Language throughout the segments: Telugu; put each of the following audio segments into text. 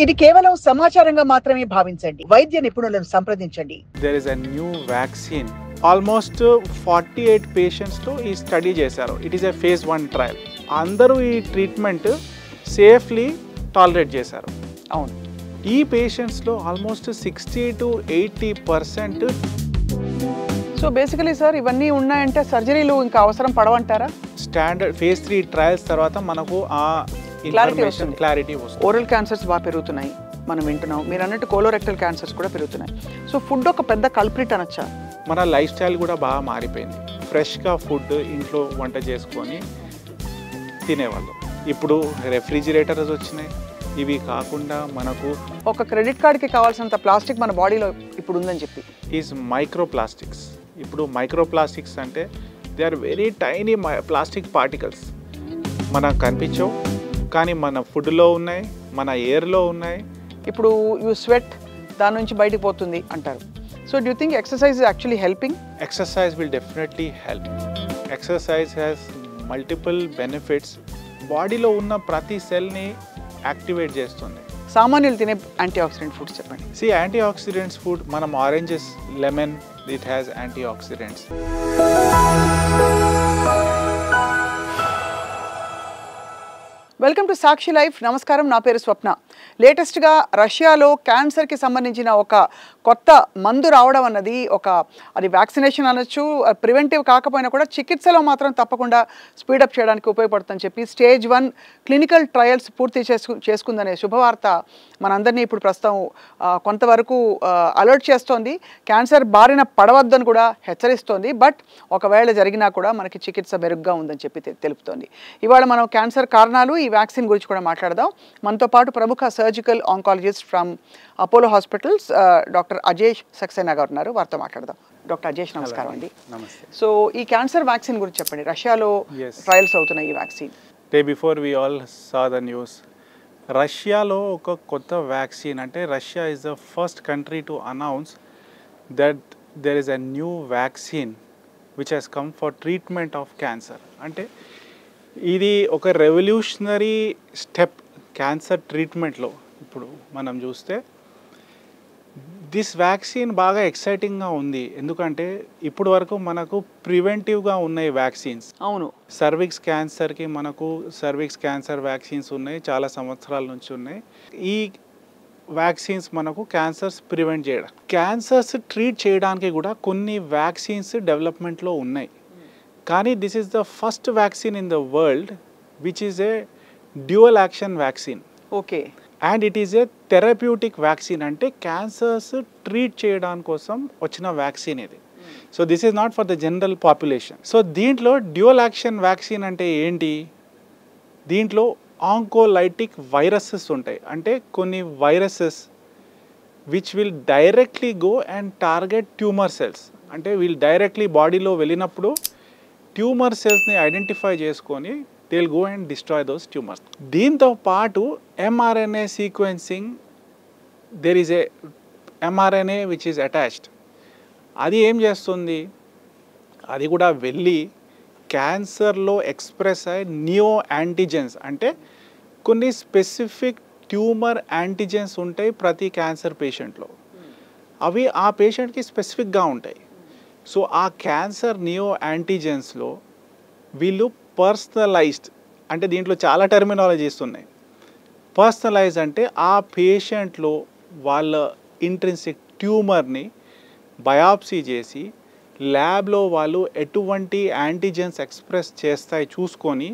ఇది కేవలం సమాచారంగా మాత్రమే భావించండి. వైద్య నిపుణులను సంప్రదించండి. There is a new vaccine. Almost 48 patients తో ఈ స్టడీ చేశారు. It is a phase 1 trial. అందరూ ఈ ట్రీట్మెంట్ సేఫ్లీ టాలరేట్ చేశారు. అవును. ఈ పేషెంట్స్లో almost 60 to 80%. So basically sir ఇవన్నీ ఉన్నాయంటే సర్జరీలు ఇంకా అవసరం పడవంటారా? స్టాండర్డ్ phase 3 ట్రయల్స్ తర్వాత మనకు ఆ ఇన్ఫర్మేషన్ క్లారిటీ వస్తుంది. ఓరల్ క్యాన్సర్స్ బాగా పెరుగుతున్నాయి మనం వింటున్నాం. మీరు అన్నట్టు కోలోరెక్టల్ క్యాన్సర్స్ కూడా పెరుగుతున్నాయి. సో ఫుడ్ ఒక పెద్ద కల్ప్రిట్ అనొచ్చా? మన లైఫ్ స్టైల్ కూడా బాగా మారిపోయింది. ఫ్రెష్గా ఫుడ్ ఇంట్లో వంట చేసుకొని తినేవాళ్ళు. ఇప్పుడు రెఫ్రిజిరేటర్స్ వచ్చినాయి. ఇవి కాకుండా మనకు ఒక క్రెడిట్ కార్డ్కి కావాల్సినంత ప్లాస్టిక్ మన బాడీలో ఇప్పుడు ఉందని చెప్పి ఈజ్ మైక్రోప్లాస్టిక్స్. ఇప్పుడు మైక్రోప్లాస్టిక్స్ అంటే they are very tiny plastic particles. మనకు కనిపించవు కానీ మన ఫుడ్లో ఉన్నాయి, మన ఎయిర్లో ఉన్నాయి. ఇప్పుడు యూ స్వెట్ దాని నుంచి బయటకు పోతుంది అంటారు. So do you think exercise is actually helping? Exercise will definitely help. Exercise has multiple benefits. బాడీలో ఉన్న ప్రతి సెల్ని యాక్టివేట్ చేస్తుంది. సామాన్యులు తినే యాంటీ ఆక్సిడెంట్ ఫుడ్స్ చెప్పండి. సి యాంటీ ఆక్సిడెంట్స్ ఫుడ్ మనం oranges, lemon, it has anti oxidants. Welcome to Sakshi life. నమస్కారం, నా పేరు స్వప్న. లేటెస్ట్గా రష్యాలో క్యాన్సర్కి సంబంధించిన ఒక కొత్త మందు రావడం అన్నది అది వ్యాక్సినేషన్ అనొచ్చు, ప్రివెంటివ్ కాకపోయినా కూడా చికిత్సలో మాత్రం తప్పకుండా స్పీడప్ చేయడానికి ఉపయోగపడుతుందని చెప్పి స్టేజ్ 1 క్లినికల్ ట్రయల్స్ పూర్తి చేసుకుందనే శుభవార్త మనందరినీ ఇప్పుడు ప్రస్తుతం కొంతవరకు అలర్ట్ చేస్తోంది. క్యాన్సర్ బారిన పడవద్దని కూడా హెచ్చరిస్తోంది. బట్ ఒకవేళ జరిగినా కూడా మనకి చికిత్స మెరుగ్గా ఉందని చెప్పి తెలుపుతోంది. ఇవాళ మనం క్యాన్సర్ కారణాలు, ఈ వ్యాక్సిన్ గురించి కూడా మాట్లాడదాం. మనతో పాటు ప్రముఖ surgical oncologist from Apollo hospitals doctor Ajesh Saxena గారు ఉన్నారు. వారితో మాట్లాడదాం. డాక్టర్ అజేష్ నమస్కారం అండి. నమస్తే. సో ఈ క్యాన్సర్ వ్యాక్సిన్ గురించి చెప్పండి. రష్యాలో ట్రయల్స్ అవుతున్నాయి ఈ vaccine. Day before we all saw the news. రష్యాలో ఒక కొత్త వ్యాక్సిన్, అంటే Russia is the first country to announce that there is a new vaccine which has come for treatment of cancer. అంటే ఇది ఒక రెవల్యూషనరీ స్టెప్ క్యాన్సర్ ట్రీట్మెంట్లో. ఇప్పుడు మనం చూస్తే దిస్ వ్యాక్సిన్ బాగా ఎక్సైటింగ్గా ఉంది. ఎందుకంటే ఇప్పుడు వరకు మనకు ప్రివెంటివ్గా ఉన్నాయి వ్యాక్సిన్స్. అవును. సర్విక్స్ క్యాన్సర్కి మనకు సర్విక్స్ క్యాన్సర్ వ్యాక్సిన్స్ ఉన్నాయి, చాలా సంవత్సరాల నుంచి ఉన్నాయి. ఈ వ్యాక్సిన్స్ మనకు క్యాన్సర్స్ ప్రివెంట్ చేయడం, క్యాన్సర్స్ ట్రీట్ చేయడానికి కూడా కొన్ని వ్యాక్సిన్స్ డెవలప్మెంట్లో ఉన్నాయి. కానీ this is the first vaccine in the world which is a dual action vaccine. Okay. And it is A therapeutic vaccine, అంటే క్యాన్సర్స్ ట్రీట్ చేయడానికి కోసం వచ్చిన వ్యాక్సిన్ ఇది. So this is not for the general population. So దీంట్లో డ్యూయల్ యాక్షన్ వ్యాక్సిన్ అంటే ఏంటి? దీంట్లో ఆంకోలైటిక్ వైరసెస్ ఉంటాయి. అంటే కొన్ని viruses which will directly go and target tumour cells. అంటే వీళ్ళు డైరెక్ట్లీ బాడీలో వెళ్ళినప్పుడు ట్యూమర్ సెల్స్ని ఐడెంటిఫై చేసుకొని they will go and destroy those tumours. దీంతో పాటు mRNA sequencing, there is a mRNA which is attached. అది ఏం చేస్తుంది? అది కూడా వెళ్ళి క్యాన్సర్లో ఎక్స్ప్రెస్ అయ్యే నియో యాంటీజెన్స్, అంటే కొన్ని స్పెసిఫిక్ ట్యూమర్ యాంటీజెన్స్ ఉంటాయి ప్రతి క్యాన్సర్ పేషెంట్లో. అవి ఆ పేషెంట్కి స్పెసిఫిక్గా ఉంటాయి. సో ఆ క్యాన్సర్ నియో యాంటీజెన్స్లో వీళ్ళు పర్సనలైజ్డ్, అంటే దీంట్లో చాలా టెర్మినాలజీస్ ఉన్నాయి. పర్సనలైజ్ అంటే ఆ పేషెంట్లో వాళ్ళ ఇంట్రిన్సిక్ ట్యూమర్ని బయాప్సీ చేసి ల్యాబ్లో వాళ్ళు ఎటువంటి యాంటీజెన్స్ ఎక్స్ప్రెస్ చేస్తాయి చూసుకొని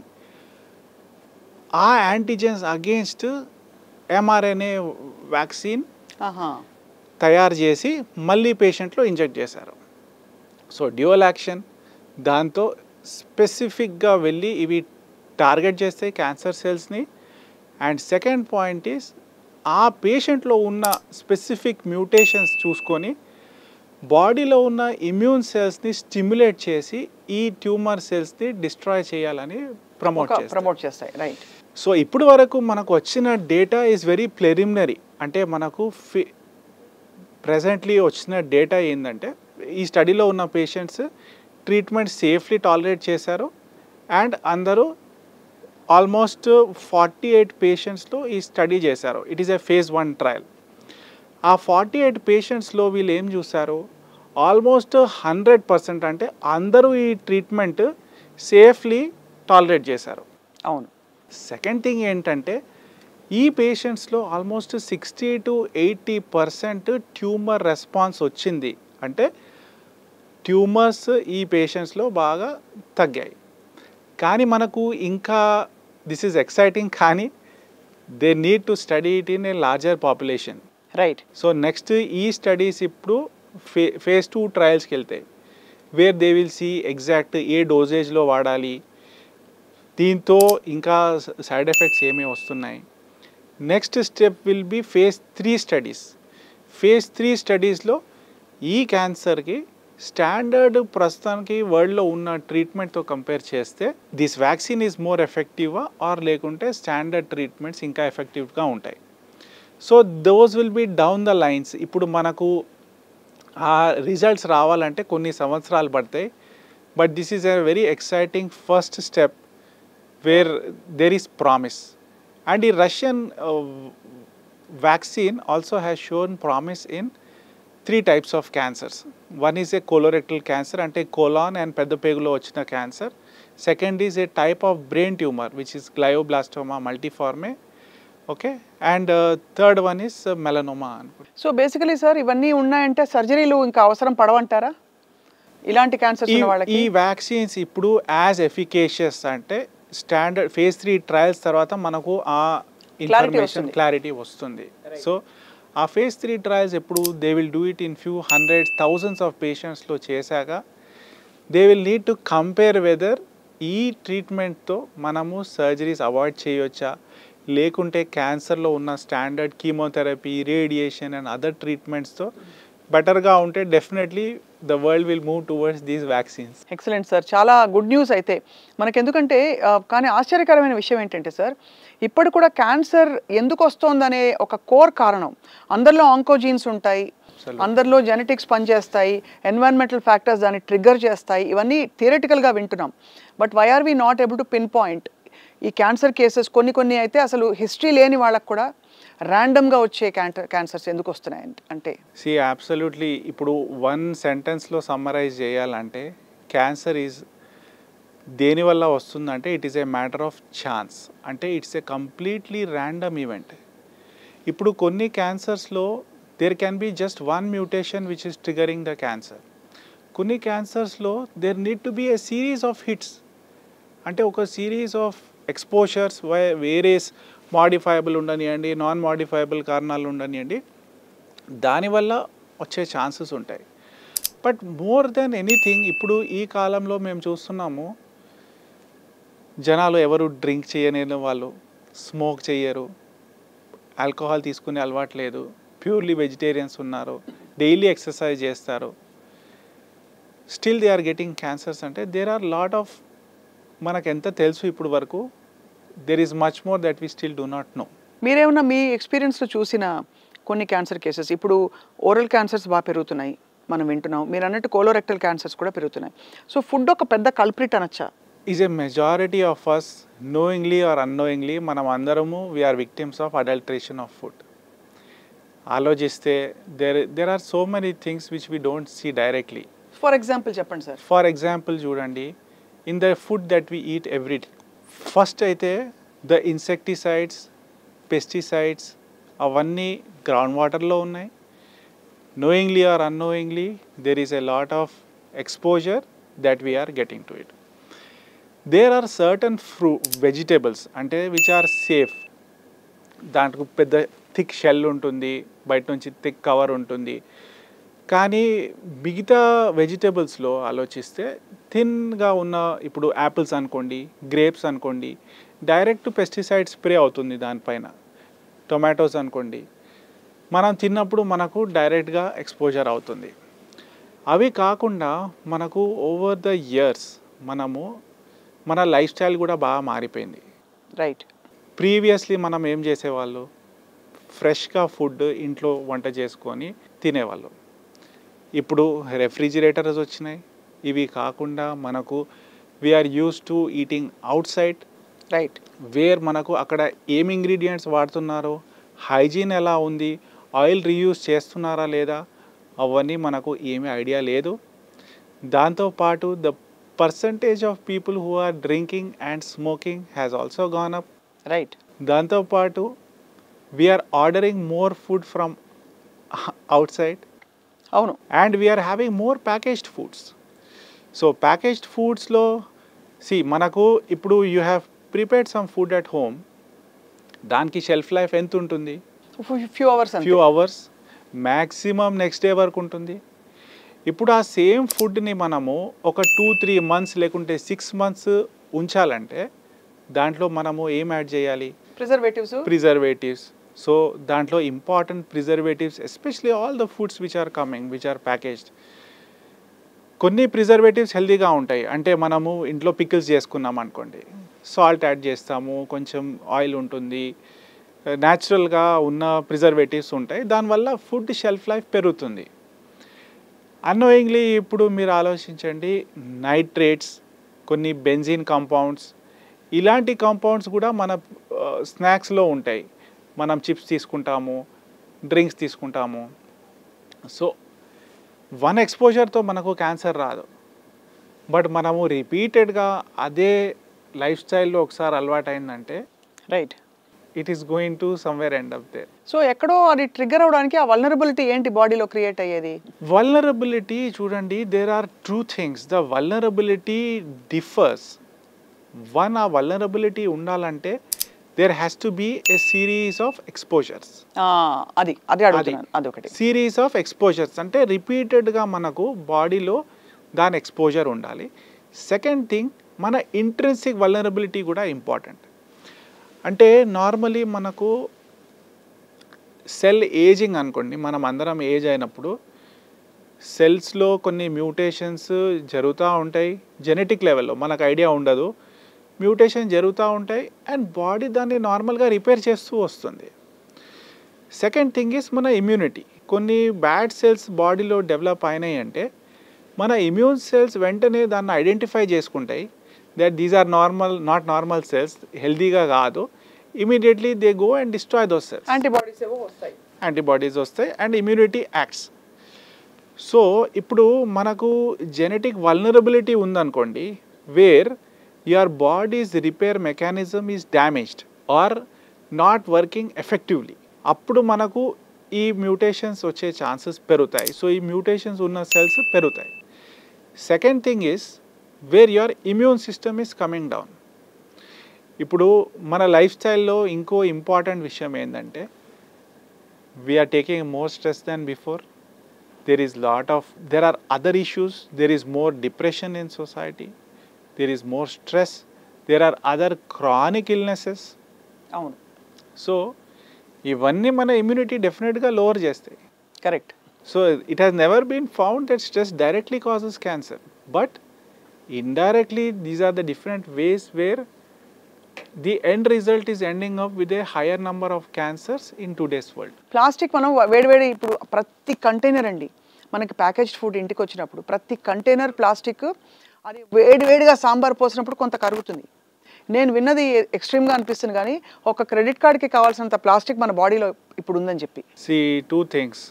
ఆ యాంటీజెన్స్ అగేన్స్ట్ mRNA వ్యాక్సిన్ తయారు చేసి మళ్ళీ పేషెంట్లో ఇంజెక్ట్ చేశారు. సో డ్యూయల్ యాక్షన్, దాంతో స్పెసిఫిక్గా వెళ్ళి ఇవి టార్గెట్ చేస్తాయి క్యాన్సర్ సెల్స్ని. అండ్ సెకండ్ పాయింట్ ఈస్ ఆ పేషెంట్లో ఉన్న స్పెసిఫిక్ మ్యూటేషన్స్ చూసుకొని బాడీలో ఉన్న ఇమ్యూన్ సెల్స్ని స్టిమ్యులేట్ చేసి ఈ ట్యూమర్ సెల్స్ని డిస్ట్రాయ్ చేయాలని ప్రమోట్ చేస్తాయి. రైట్. సో ఇప్పుడు వరకు మనకు వచ్చిన డేటా ఈజ్ వెరీ ప్రిలిమినరీ. అంటే మనకు ప్రెజెంట్లీ వచ్చిన డేటా ఏంటంటే ఈ స్టడీలో ఉన్న పేషెంట్స్ ట్రీట్మెంట్ సేఫ్లీ టాలరేట్ చేశారు అండ్ అందరూ ఆల్మోస్ట్ 48 పేషెంట్స్లో ఈ స్టడీ చేశారు. It is a phase 1 trial. ఆ 48 పేషెంట్స్లో వీళ్ళు ఏం చూశారు, ఆల్మోస్ట్ 100% అంటే అందరూ ఈ ట్రీట్మెంట్ సేఫ్లీ టాలరేట్ చేశారు. అవును. సెకండ్ థింగ్ ఏంటంటే ఈ పేషెంట్స్లో ఆల్మోస్ట్ 60 to 80% ట్యూమర్ రెస్పాన్స్ వచ్చింది. అంటే ట్యూమర్స్ ఈ పేషెంట్స్లో బాగా తగ్గాయి. కానీ మనకు ఇంకా దిస్ ఈజ్ ఎక్సైటింగ్, కానీ they need to study it in a larger population. Right. So next ఈ స్టడీస్ ఇప్పుడు phase 2 ట్రయల్స్కి వెళ్తాయి, where they will see exact ఏ డోసేజ్లో వాడాలి, దీంతో ఇంకా సైడ్ ఎఫెక్ట్స్ ఏమేమి వస్తున్నాయి. Next step will be phase 3 studies. phase 3 స్టడీస్లో ఈ క్యాన్సర్కి స్టాండర్డ్ ప్రస్తుతానికి వరల్డ్లో ఉన్న ట్రీట్మెంట్తో కంపేర్ చేస్తే దిస్ వ్యాక్సిన్ ఈజ్ మోర్ ఎఫెక్టివా ఆర్ లేకుంటే స్టాండర్డ్ ట్రీట్మెంట్స్ ఇంకా ఎఫెక్టివ్గా ఉంటాయి. So those will be down the lines. ఇప్పుడు మనకు ఆ రిజల్ట్స్ రావాలంటే కొన్ని సంవత్సరాలు పడతాయి. But this is a very exciting first step where there is promise. And ఈ Russian vaccine also has shown promise in 3 types of cancers. One is a colorectal cancer, ante colon and pedapeglo vachina cancer. Second is a type of brain tumor which is glioblastoma multiforme. Okay, and third one is melanoma. So basically sir ఇవన్నీ ఉన్నాయంటే సర్జరీలు ఇంకా అవసరం పడవంటారా ఇలాంటి క్యాన్సర్స్ ఉన్న వాళ్ళకి? ఈ వ్యాక్సిన్స్ ఇప్పుడు యాజ్ ఎఫికేషియస్ అంటే స్టాండర్డ్ phase 3 ట్రయల్స్ తర్వాత మనకు ఆ ఇన్ఫర్మేషన్ క్లారిటీ వస్తుంది. సో ఆ phase 3 ట్రయల్స్ ఎప్పుడు they will do it in few hundreds thousands of పేషెంట్స్లో చేశాక they will need to compare whether ఈ ట్రీట్మెంట్తో మనము సర్జరీస్ అవాయిడ్ చేయొచ్చా, లేకుంటే క్యాన్సర్లో ఉన్న standard chemotherapy, radiation and other ట్రీట్మెంట్స్తో బెటర్గా ఉంటే definitely the world will move towards these vaccines. Excellent sir, చాలా గుడ్ న్యూస్ అయితే మనకు. ఎందుకంటే కానీ ఆశ్చర్యకరమైన విషయం ఏంటంటే సార్, ఇప్పుడు కూడా క్యాన్సర్ ఎందుకు వస్తోందనే ఒక కోర్ కారణం, అందరిలో ఆంకోజీన్స్ ఉంటాయి, అందరిలో జెనెటిక్స్ పనిచేస్తాయి, ఎన్వైరన్మెంటల్ ఫ్యాక్టర్స్ దాన్ని ట్రిగ్గర్ చేస్తాయి, ఇవన్నీ థియరిటికల్గా వింటున్నాం. But why are we not able to pin point ఈ క్యాన్సర్ కేసెస్? కొన్ని అయితే అసలు హిస్టరీ లేని వాళ్ళకు కూడా ర్యాండమ్గా వచ్చే క్యాన్సర్స్ ఎందుకు వస్తున్నాయి అంటే? అబ్సల్యూట్లీ. ఇప్పుడు 1 సెంటెన్స్లో సమ్మరైజ్ చేయాలంటే క్యాన్సర్ ఈజ్ దేనివల్ల వస్తుందంటే it is a matter of chance. అంటే it's a completely random event. ఇప్పుడు కొన్ని క్యాన్సర్స్లో there can be just 1 mutation which is triggering the cancer. కొన్ని క్యాన్సర్స్లో there need to be a series of hits. అంటే ఒక series of exposures various modifiable ఉండనివ్వండి, నాన్ మాడిఫైబుల్ కారణాలు ఉండనివ్వండి, దానివల్ల వచ్చే ఛాన్సెస్ ఉంటాయి. బట్ మోర్ దెన్ ఎనీథింగ్ ఇప్పుడు ఈ కాలంలో మేము చూస్తున్నాము, జనాలు ఎవరు డ్రింక్ చేయలేని వాళ్ళు, స్మోక్ చేయరు, ఆల్కహాల్ తీసుకునే అలవాటు లేదు, ప్యూర్లీ వెజిటేరియన్స్ ఉన్నారు, డైలీ ఎక్సర్సైజ్ చేస్తారు, still they are getting cancers. అంటే దేర్ ఆర్ లాట్ ఆఫ్, మనకు ఎంత తెలుసు ఇప్పుడు వరకు, there is much more that we still do not know. మీరేమన్నా మీ ఎక్స్పీరియన్స్లో చూసిన కొన్ని క్యాన్సర్ కేసెస్, ఇప్పుడు ఓరల్ క్యాన్సర్స్ బాగా పెరుగుతున్నాయి మనం వింటున్నాం, మీరు అన్నట్టు కోలోరెక్టల్ క్యాన్సర్స్ కూడా పెరుగుతున్నాయి. సో ఫుడ్ ఒక పెద్ద కల్ప్రిట్ అనొచ్చా? Is a majority of us knowingly or unknowingly మనం అందరము we are victims of adulteration of food. ఆలోచిస్తే there are so many things which we don't see directly. For example చెప్పండి సార్. ఫర్ ఎగ్జాంపుల్ చూడండి, in the food that we eat every day, first అయితే ద ఇన్సెక్టిసైడ్స్, పెస్టిసైడ్స్ అవన్నీ గ్రౌండ్ వాటర్లో ఉన్నాయి. knowingly or unknowingly there is a lot of exposure that we are getting to it. There are certain vegetables అంటే which are safe. దాంట్లో పెద్ద థిక్ షెల్ ఉంటుంది, బయట నుంచి థిక్ కవర్ ఉంటుంది. కానీ మిగతా వెజిటేబుల్స్లో ఆలోచిస్తే థిన్గా ఉన్న, ఇప్పుడు యాపిల్స్ అనుకోండి, గ్రేప్స్ అనుకోండి, డైరెక్ట్ పెస్టిసైడ్ స్ప్రే అవుతుంది దానిపైన. టొమాటోస్ అనుకోండి, మనం తిన్నప్పుడు మనకు డైరెక్ట్గా ఎక్స్పోజర్ అవుతుంది. అవి కాకుండా మనకు ఓవర్ ద ఇయర్స్ మన లైఫ్ స్టైల్ కూడా బాగా మారిపోయింది. రైట్. ప్రీవియస్లీ మనం ఏం చేసేవాళ్ళు, ఫ్రెష్గా ఫుడ్ ఇంట్లో వంట చేసుకొని తినేవాళ్ళు. ఇప్పుడు రెఫ్రిజిరేటర్స్ వచ్చినాయి. ఇవి కాకుండా మనకు we're use to eating outside. Right. Where మనకు అక్కడ ఏం ఇంగ్రీడియంట్స్ వాడుతున్నారో, హైజీన్ ఎలా ఉంది, ఆయిల్ రీయూజ్ చేస్తున్నారా లేదా, అవన్నీ మనకు ఏమీ ఐడియా లేదు. దాంతోపాటు the percentage of people who are drinking and smoking has also gone up. Right. దాంతోపాటు we are ordering more food from outside. అవును. And we are having more packaged foods. So packaged ఫుడ్స్లో మనకు ఇప్పుడు you have prepared some food at home, దానికి షెల్ఫ్ లైఫ్ ఎంత ఉంటుంది? Few hours, maximum next day వరకు ఉంటుంది. ఇప్పుడు ఆ సేమ్ ఫుడ్ని మనము ఒక 2-3 months లేకుంటే 6 months ఉంచాలంటే దాంట్లో మనము ఏం యాడ్ చేయాలి? ప్రిజర్వేటివ్స్. సో దాంట్లో important preservatives, especially all the foods which are coming which are packaged. కొన్ని ప్రిజర్వేటివ్స్ హెల్తీగా ఉంటాయి, అంటే మనము ఇంట్లో పికిల్స్ చేసుకున్నాం అనుకోండి, సాల్ట్ యాడ్ చేస్తాము, కొంచెం ఆయిల్ ఉంటుంది, న్యాచురల్గా ఉన్న ప్రిజర్వేటివ్స్ ఉంటాయి, దానివల్ల ఫుడ్ షెల్ఫ్ లైఫ్ పెరుగుతుంది. అన్నోయింగ్లీ ఇప్పుడు మీరు ఆలోచించండి, నైట్రేట్స్, కొన్ని బెంజిన్ కాంపౌండ్స్, ఇలాంటి కాంపౌండ్స్ కూడా మన స్నాక్స్లో ఉంటాయి. మనం చిప్స్ తీసుకుంటాము, డ్రింక్స్ తీసుకుంటాము. సో వన్ ఎక్స్పోజర్తో మనకు క్యాన్సర్ రాదు, బట్ మనము రిపీటెడ్గా అదే లైఫ్ స్టైల్లో ఒకసారి అలవాటు అయిందంటే right, it is going to somewhere end up there. So ఎక్కడో అది ట్రిగ్గర్ అవడానికి ఆ వల్నరబిలిటీ ఏంటి బాడీలో క్రియేట్ అయ్యేది? వల్నరబిలిటీ చూడండి, there are two things. The vulnerability differs. One, ఆ వల్నరబిలిటీ ఉండాలంటే there has to be a series of exposures. అది అడుగుతున్నాను, అదొకటి. సిరీస్ ఆఫ్ ఎక్స్పోజర్స్ అంటే రిపీటెడ్గా మనకు బాడీలో దాని ఎక్స్పోజర్ ఉండాలి. సెకండ్ థింగ్, మన ఇంట్రెన్సిక్ వల్నరబిలిటీ కూడా ఇంపార్టెంట్. అంటే నార్మలీ మనకు సెల్ ఏజింగ్ అనుకోండి, మనం అందరం ఏజ్ అయినప్పుడు సెల్స్లో కొన్ని మ్యూటేషన్స్ జరుగుతూ ఉంటాయి. జెనెటిక్ లెవెల్లో మనకు ఐడియా ఉండదు, మ్యూటేషన్ జరుగుతూ ఉంటాయి, అండ్ బాడీ దాన్ని నార్మల్గా రిపేర్ చేస్తూ వస్తుంది. సెకండ్ థింగ్ ఈస్ మన ఇమ్యూనిటీ. కొన్ని బ్యాడ్ సెల్స్ బాడీలో డెవలప్ అయినాయి అంటే మన ఇమ్యూన్ సెల్స్ వెంటనే దాన్ని ఐడెంటిఫై చేసుకుంటాయి, that these are not normal cells, హెల్దీగా కాదు. Immediately they go and destroy those cells. Antibodies వస్తాయి అండ్ ఇమ్యూనిటీ యాక్ట్స్. సో ఇప్పుడు మనకు జెనెటిక్ వల్నరబిలిటీ ఉందనుకోండి, where your body's repair mechanism is damaged or not working effectively, అప్పుడు మనకు ఈ మ్యూటేషన్స్ వచ్చే ఛాన్సెస్ పెరుగుతాయి. సో ఈ మ్యూటేషన్స్ ఉన్న సెల్స్ పెరుగుతాయి. Second thing is where your immune system is coming down. ఇప్పుడు మన లైఫ్ స్టైల్లో ఇంకో ఇంపార్టెంట్ విషయం ఏంటంటే, we're taking more stress than before. there are other issues, there is more depression in society, there is more stress, there are other chronic illnesses. అవును. సో ఇవన్నీ మన ఇమ్యూనిటీ డెఫినెట్గా లోవర్ చేస్తాయి. Correct. So it has never been found that stress directly causes cancer, but indirectly these are the different ways where the end result is ending up with a higher number of cancers in today's world. Plastic మనం వేడివేడి ఇప్పుడు ప్రతి కంటైనర్ అండి, మనకి ప్యాకేజ్డ్ ఫుడ్ ఇంటికి వచ్చినప్పుడు ప్రతి కంటైనర్ ప్లాస్టిక్, అది వేడివేడిగా సాంబార్ పోసినప్పుడు కొంత కరుగుతుంది. నేను విన్నది ఎక్స్ట్రీమ్గా అనిపిస్తుంది, కానీ ఒక క్రెడిట్ కార్డ్కి కావాల్సినంత ప్లాస్టిక్ మన బాడీలో ఇప్పుడు ఉందని చెప్పి. Two things.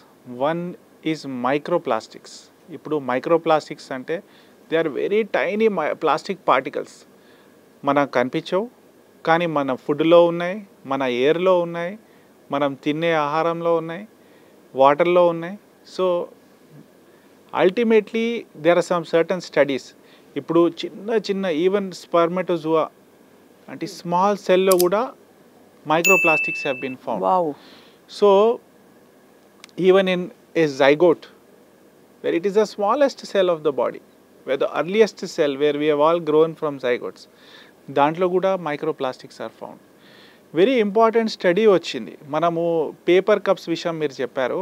One is microplastics. ఇప్పుడు మైక్రో ప్లాస్టిక్స్ అంటే they are very tiny plastic particles. మనకు కనిపించవు, కానీ మన ఫుడ్లో ఉన్నాయి, మన ఎయిర్లో ఉన్నాయి, మనం తినే ఆహారంలో ఉన్నాయి, వాటర్లో ఉన్నాయి. So ultimately there are some certain studies. ఇప్పుడు చిన్న ఈవెన్ స్పర్మెటోజువా అంటే స్మాల్ సెల్లో కూడా microplastics have been found. So even in a zygote, where it is the smallest cell of the body, where the earliest cell where we have all grown from zygotes, దాంట్లో కూడా microplastics are found. Very important study వచ్చింది. మనము పేపర్ కప్స్ విషయం మీరు చెప్పారు.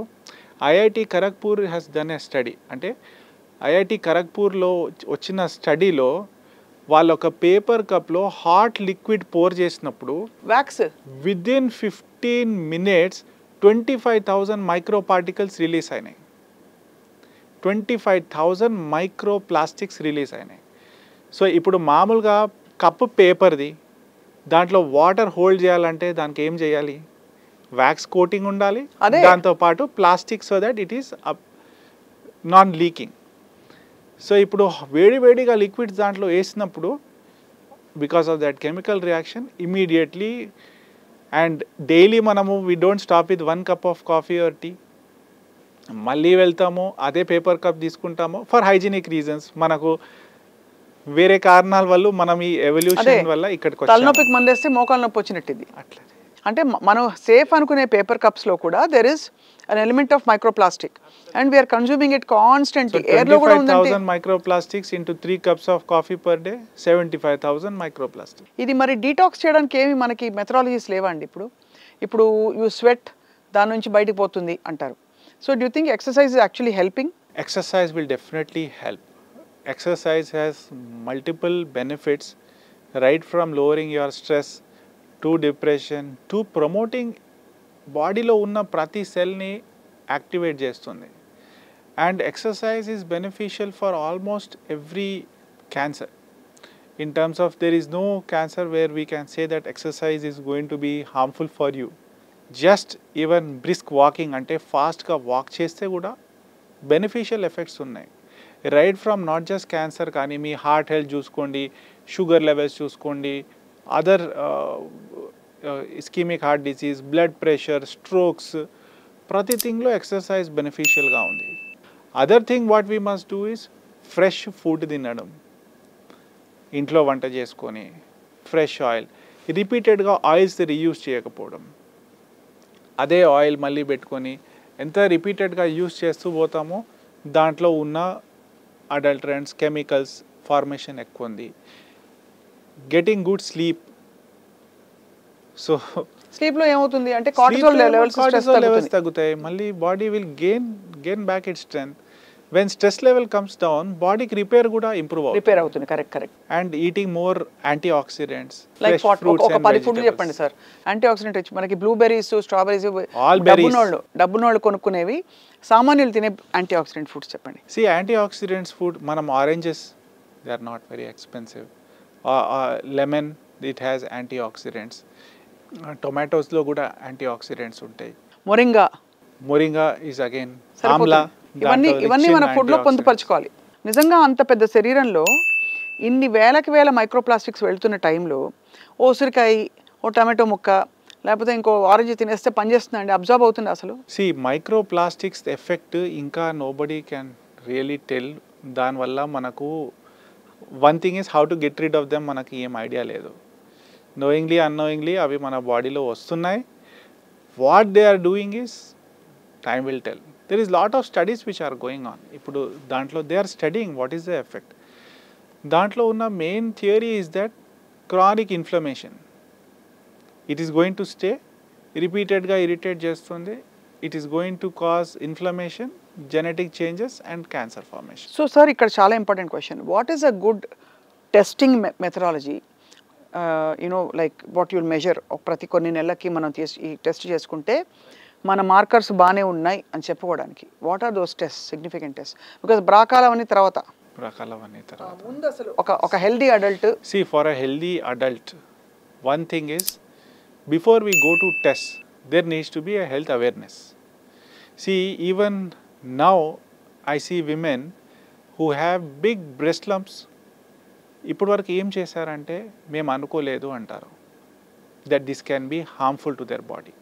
IIT Kharagpur has done a study. అంటే ఐఐటి ఖరగ్పూర్లో వచ్చిన స్టడీలో వాళ్ళు ఒక పేపర్ కప్లో హాట్ లిక్విడ్ పోర్ చేసినప్పుడు wax within 15 minutes 25,000 micro particles release అయినాయి. 25,000 మైక్రో ప్లాస్టిక్స్ రిలీజ్ అయినాయి. సో ఇప్పుడు మామూలుగా కప్పు పేపర్ది, దాంట్లో వాటర్ హోల్డ్ చేయాలంటే దానికి ఏం చేయాలి, వ్యాక్స్ కోటింగ్ ఉండాలి, అదే. దాంతోపాటు plastic so that it is non leaking. So ఇప్పుడు వేడివేడిగా లిక్విడ్స్ దాంట్లో వేసినప్పుడు because of that chemical reaction immediately and daily మనము we don't stop with 1 cup of coffee or tea, మళ్ళీ వెళ్తాము అదే పేపర్ కప్ తీసుకుంటాము ఫర్ హైజీనిక్ రీజన్స్, మనకు వేరే కారణాల వల్ల మనం ఈ ఎవల్యూషన్ వల్ల ఇక్కడికి వచ్చాము. తలనొప్పికి మందేస్తే మోకాలు నొప్పి వచ్చినట్టు ఇది. అట్లా అంటే మనం సేఫ్ అనుకునే పేపర్ కప్స్లో కూడా there is an element of microplastic and we are consuming it constantly. ఎయిర్లో కూడా ఉందంటే 25,000 microplastics into 3 cups of coffee per day, 75,000 microplastics. ఇది మరి డీటాక్స్ చేయడానికి ఏమి మనకి మెథడాలజీస్ లేవా అండి? ఇప్పుడు యూ స్వెట్, దాని నుంచి బయటకు పోతుంది అంటారు. So do you think exercise is actually helping? Exercise will definitely help. Exercise has multiple benefits, right from lowering your stress to depression to promoting బాడీలో ఉన్న ప్రతి సెల్ని యాక్టివేట్ చేస్తుంది. And exercise is beneficial for almost every cancer. In terms of there is no cancer where we can say that exercise is going to be harmful for you. Just even brisk walking అంటే ఫాస్ట్గా వాక్ చేస్తే కూడా బెనిఫిషియల్ ఎఫెక్ట్స్ ఉన్నాయి. Right from not just cancer కానీ మీ హార్ట్ హెల్త్ చూసుకోండి, షుగర్ లెవెల్స్ చూసుకోండి, other ischemic heart disease, blood pressure, strokes, ప్రతి థింగ్లో ఎక్సర్సైజ్ బెనిఫిషియల్గా ఉంది. Other thing what we must do is fresh food తినడం, ఇంట్లో వంట చేసుకొని ఫ్రెష్ ఆయిల్, రిపీటెడ్గా ఆయిల్స్ రీయూజ్ చేయకపోవడం. అదే ఆయిల్ మళ్ళీ పెట్టుకొని ఎంత రిపీటెడ్గా యూజ్ చేస్తూ పోతామో దాంట్లో ఉన్న అడల్టరెంట్స్, కెమికల్స్ ఫార్మేషన్ ఎక్కువ ఉంది. Getting good sleep. సో స్లీప్లో ఏమవుతుంది అంటే కార్టిసోల్ లెవెల్స్ తగ్గుతాయి, మళ్ళీ body will gain back it strength. When stress level comes down బాడీకి రిపేర్ కూడా ఇంప్రూవ్ అవుతుంది. Correct. And eating more antioxidants like ఒక 10 ఫుడ్లు చెప్పండి సార్ యాంటీ ఆక్సిడెంట్ వచ్చి. మనకి బ్లూబెర్రీస్, స్ట్రాబెర్రీస్, డబ్బునోళ్ళు కొనుక్కునేవి, సామాన్యులు తినే యాంటీ ఆక్సిడెంట్ ఫుడ్స్ చెప్పండి. సి యాంటీ ఆక్సిడెంట్స్ ఫుడ్ మనం oranges they are not very expensive. Lemon it has anti oxidants. టొమాటోస్లో కూడా యాంటీ ఆక్సిడెంట్స్ ఉంటాయి. Moringa is again amla. ఇవన్నీ మన ఫుడ్లో పొందుపరచుకోవాలి. నిజంగా అంత పెద్ద శరీరంలో ఇన్ని వేలకి వేల మైక్రోప్లాస్టిక్స్ వెళ్తున్న టైంలో ఓ ఉసిరికాయ, ఓ టమాటో ముక్క, లేకపోతే ఇంకో ఆరెంజ్ తినేస్తే పనిచేస్తుందండి, అబ్జర్వ్ అవుతుంది అసలు? సి మైక్రోప్లాస్టిక్స్ ఎఫెక్ట్ ఇంకా నోబడీ క్యాన్ రియలీ టెల్. దానివల్ల మనకు one thing is how to get rid of them, మనకి ఏం ఐడియా లేదు. నోయింగ్లీ అన్నోయింగ్లీ అవి మన బాడీలో వస్తున్నాయి. What they are doing is time will tell. There is lot of studies which are going on. ఇప్పుడు దాంట్లో they are studying what is the effect. దాంట్లో ఉన్న main theory is that chronic inflammation, it is going to stay, రిపీటెడ్గా ఇరిటేట్ చేస్తుంది, it is going to cause inflammation, genetic changes and cancer formation. So sir ఇక్కడ చాలా important question, what is a good testing methodology? Like what you'll measure? ప్రతి కొన్ని నెలలకి మనం ఈ టెస్ట్ చేసుకుంటే మన మార్కర్స్ బాగానే ఉన్నాయి అని చెప్పుకోవడానికి what are those test, significant test? Because బ్రాకాలవన్నీ తర్వాత ముందు అసలు ఒక healthy adult. See, for a healthy adult, one thing is before we go to test, there needs to be a health awareness. See, even now I see women who have big breast lumps. ఇప్పటి వరకు ఏం చేశారంటే మేము అనుకోలేదు అంటారు, that this can be harmful to their body.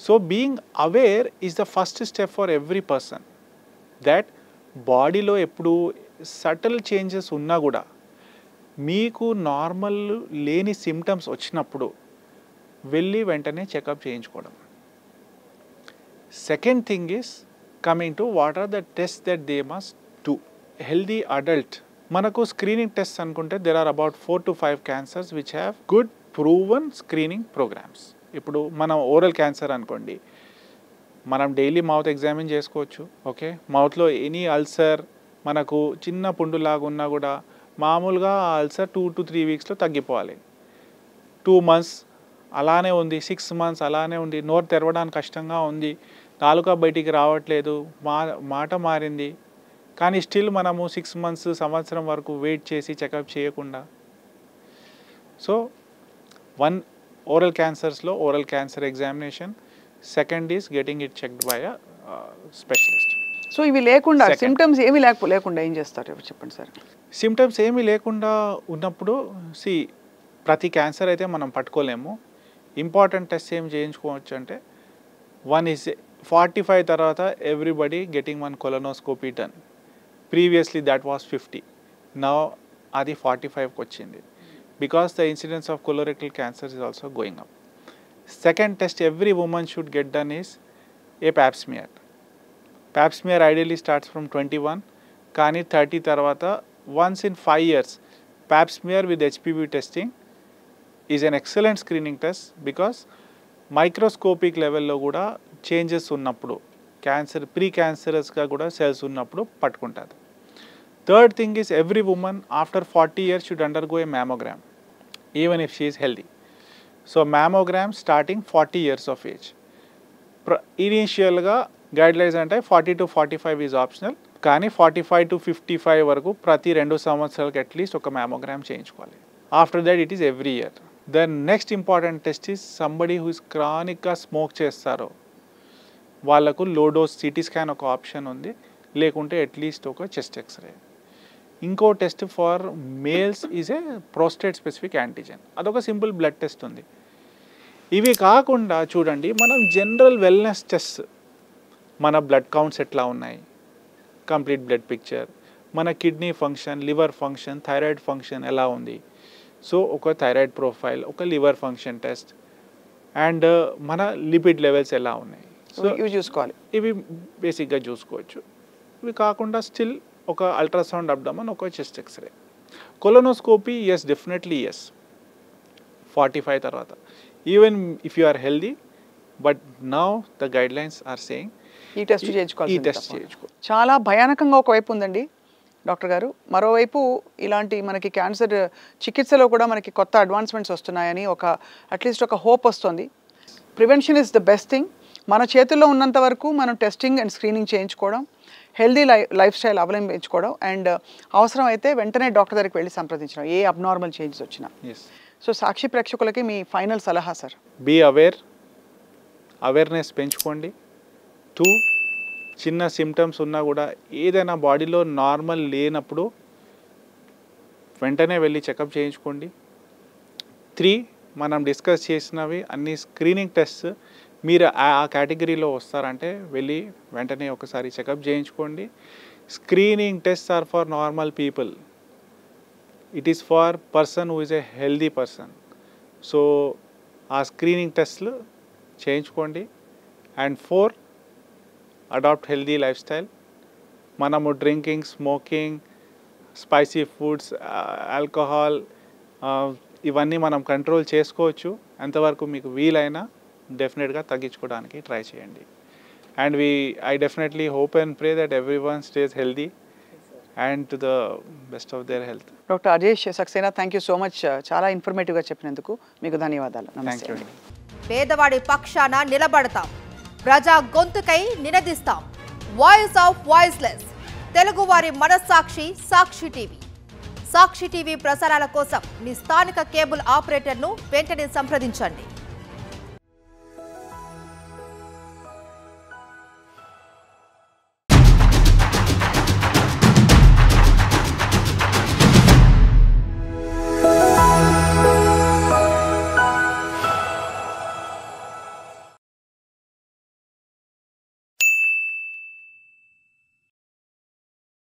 So being aware is the first step for every person, that బాడీలో ఎప్పుడు సటిల్ చేంజెస్ ఉన్నా కూడా మీకు నార్మల్ లేని సిమ్టమ్స్ వచ్చినప్పుడు వెళ్ళి వెంటనే చెకప్ చేయించుకోవడం. Second thing is coming to what are the test that they must do. Healthy adult మనకు స్క్రీనింగ్ టెస్ట్ అనుకుంటే there are about 4 to 5 cancers which have good proven screening programs. ఇప్పుడు మనం ఓరల్ క్యాన్సర్ అనుకోండి, మనం డైలీ మౌత్ ఎగ్జామిన్ చేసుకోవచ్చు. ఓకే, మౌత్లో ఎనీ అల్సర్ మనకు చిన్న పుండులాగా ఉన్నా కూడా మామూలుగా ఆ అల్సర్ 2 to 3 weeksలో తగ్గిపోవాలి. 2 months అలానే ఉంది, 6 months అలానే ఉంది, నోరు తెరవడానికి కష్టంగా ఉంది, నాలుక బయటికి రావట్లేదు, మాట మారింది, కానీ స్టిల్ మనము 6 months, సంవత్సరం వరకు వెయిట్ చేసి చెకప్ చేయకుండా. So One, oral cancers oral cancer examination. Second is getting it checked by a specialist. So ఇవి లేకుండా Second. సిమ్టమ్స్ ఏమి లేకుండా ఏం చేస్తారు చెప్పండి సార్. సిమ్టమ్స్ ఏమీ లేకుండా ఉన్నప్పుడు ప్రతి క్యాన్సర్ అయితే మనం పట్టుకోలేము. ఇంపార్టెంట్ టెస్ట్ ఏం చేయించుకోవచ్చు అంటే, వన్ ఈజ్ 45 తర్వాత everybody getting one colonoscopy done. Previously that was 50, now అది 45కి వచ్చింది. Because the incidence of colorectal cancer is also going up. Second test every women should get done is a Pap smear. Pap smear ideally starts from 21, కానీ 30 తర్వాత once in 5 years Pap smear with HPV testing is an excellent screening test. Because microscopic లెవెల్లో కూడా చేంజెస్ ఉన్నప్పుడు, క్యాన్సర్ ప్రీ క్యాన్సరస్గా కూడా సెల్స్ ఉన్నప్పుడు పట్టుకుంటుంది. Third thing is every women after 40 years should undergo A mammogram even if she is healthy. So mammogram starting 40 years of age. ఇనీషియల్గా గైడ్లైన్స్ అంటే 40 to 45 ఈజ్ ఆప్షనల్, కానీ 45 to 55 వరకు ప్రతి 2 సంవత్సరాలకు అట్లీస్ట్ ఒక మ్యామోగ్రామ్ చేయించుకోవాలి. After that it is every year. The next important test is somebody who is క్రానిక్గా స్మోక్ చేస్తారో వాళ్ళకు లో డోస్ సిటీ స్కాన్ ఒక ఆప్షన్ ఉంది, లేకుంటే అట్లీస్ట్ ఒక చెస్ట్ ఎక్స్రే. ఇంకో test for males is a prostate specific antigen, అదొక సింపుల్ బ్లడ్ టెస్ట్ ఉంది. ఇవి కాకుండా చూడండి, మనం జనరల్ వెల్నెస్ టెస్ట్, మన బ్లడ్ కౌంట్స్ ఎట్లా ఉన్నాయి, కంప్లీట్ బ్లడ్ పిక్చర్, మన kidney function, liver function, thyroid function ఎలా ఉంది, సో ఒక థైరాయిడ్ ప్రొఫైల్, ఒక లివర్ ఫంక్షన్ టెస్ట్, అండ్ మన లిపిడ్ లెవెల్స్ ఎలా ఉన్నాయి, సో ఇవి చూసుకోవాలి. ఇవి బేసిక్గా చూసుకోవచ్చు. ఇవి కాకుండా స్టిల్ ఒక అల్ట్రాసౌండ్ అబ్డమన్, ఒక chest x-ray. Colonoscopy yes, definitely yes 45 తర్వాత, even if you are healthy. But now the guidelines are saying ఈ టెస్ట్ చేయించుకోవాలి. ఈ టెస్ట్ చేయించుకో. చాలా భయానకంగా ఒకవైపు ఉందండి డాక్టర్ గారు, మరోవైపు ఇలాంటి మనకి క్యాన్సర్ చికిత్సలో కూడా మనకి కొత్త అడ్వాన్స్మెంట్స్ వస్తున్నాయని అట్లీస్ట్ ఒక హోప్ వస్తుంది. Prevention is the best thing. మన చేతుల్లో ఉన్నంత వరకు మనం టెస్టింగ్ అండ్ స్క్రీనింగ్ చేయించుకోవడం, హెల్దీ లైఫ్ స్టైల్ అవలంబించుకోవడం, అండ్ అవసరం అయితే వెంటనే డాక్టర్ దగ్గరికి వెళ్ళి సంప్రదించడం ఏ అబ్నార్మల్ చేంజెస్ వచ్చినా. సో సాక్షి ప్రేక్షకులకి మీ ఫైనల్ సలహా సార్. బీ అవేర్నెస్ పెంచుకోండి. 2, చిన్న సిమ్టమ్స్ ఉన్నా కూడా ఏదైనా బాడీలో నార్మల్ లేనప్పుడు వెంటనే వెళ్ళి చెకప్ చేయించుకోండి. 3, మనం డిస్కస్ చేసినవి అన్ని స్క్రీనింగ్ టెస్ట్, మీరు ఆ కేటగిరీలో వస్తారంటే వెళ్ళి వెంటనే ఒకసారి చెకప్ చేయించుకోండి. Screening test are for normal people, it is for person who is a healthy person. So ఆ స్క్రీనింగ్ టెస్ట్లు చేయించుకోండి. And 4, adopt healthy lifestyle. మనము drinking, smoking, spicy foods, alcohol, ఇవన్నీ మనం కంట్రోల్ చేసుకోవచ్చు. ఎంతవరకు మీకు వీలైనా డెఫినెట్గా తగ్గించుకోవడానికి ట్రై చేయండి. And I definitely hope and pray that everyone stays healthy and to the best of their health. Doctor Ajesh Saxena, thank you so much. చాలా ఇన్ఫర్మేటివ్గా చెప్పినందుకు మీకు ధన్యవాదాలు. Thank you. పేదవాడి పక్షాన నిలబడతాం, ప్రజా గొంతుకై నినదిస్తాం. వాయిస్ ఆఫ్ వాయిస్లెస్, తెలుగువారి మనస్సాక్షి సాక్షి టీవీ. సాక్షి టీవీ ప్రసారాల కోసం మీ స్థానిక కేబుల్ ఆపరేటర్ను వెంటనే సంప్రదించండి.